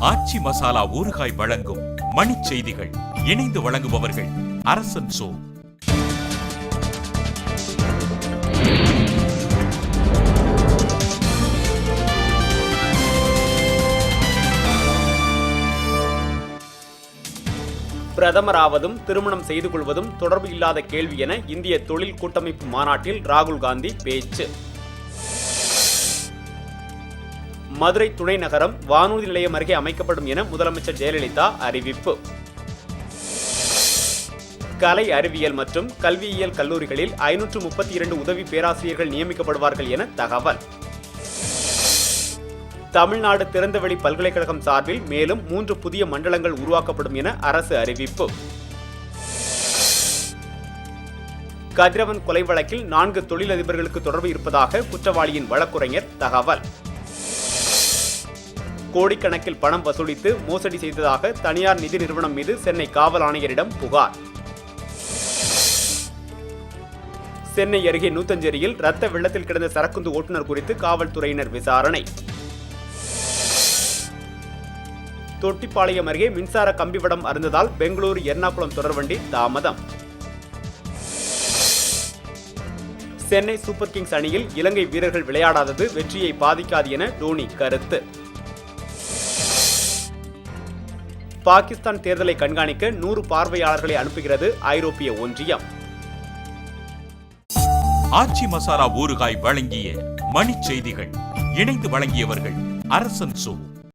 ஆச்சி மசாலா ஊறுகாய் வழங்கும் மணிச் செய்திகள். இணைந்து வழங்குபவர்கள் அரசன் சோ. பிரதமராவதும் திருமணம் செய்து கொள்வதும் தொடர்பு இல்லாத கேள்வி என இந்திய தொழில் கூட்டமைப்பு மாநாட்டில் ராகுல் காந்தி பேச்சு. மதுரை துணை நகரம் வானூர்தி நிலையம் அருகே அமைக்கப்படும் என முதலமைச்சர் ஜெயலலிதா அறிவிப்பு. கலை அறிவியல் மற்றும் கல்வியியல் கல்லூரிகளில் 532 உதவி பேராசிரியர்கள் நியமிக்கப்படுவார்கள் என தகவல். தமிழ்நாடு திறந்தவெளி பல்கலைக்கழகம் சார்பில் மேலும் 3 புதிய மண்டலங்கள் உருவாக்கப்படும் என அரசு அறிவிப்பு. கதிரவன் கொலை வழக்கில் 4 தொழிலதிபர்களுக்கு தொடர்பு இருப்பதாக குற்றவாளியின் வழக்குரைஞர் தகவல். கோடிக்கணக்கில் பணம் வசூலித்து மோசடி செய்ததாக தனியார் நிதி நிறுவனம் மீது சென்னை காவல் ஆணையரிடம் புகார். சென்னை அருகே நூத்தஞ்சேரியில் ரத்த வெள்ளத்தில் கிடந்த சரக்குந்து ஓட்டுநர் குறித்து காவல்துறையினர் விசாரணை. தொட்டிப்பாளையம் அருகே மின்சார கம்பிவடம் அறுந்ததால் பெங்களூரு எர்ணாகுளம் தொடர்வண்டி தாமதம். சென்னை சூப்பர் கிங்ஸ் அணியில் இலங்கை வீரர்கள் விளையாடாதது வெற்றியை பாதிக்காது என டோனி கருத்து. பாகிஸ்தான் தேர்தலை கண்காணிக்க 100 பார்வையாளர்களை அனுப்புகிறது ஐரோப்பிய ஒன்றியம். ஆச்சி மசாலா ஊறுகாய் வழங்கிய மணிச் செய்திகள். இணைந்து வழங்கியவர்கள் அரசன் சோ.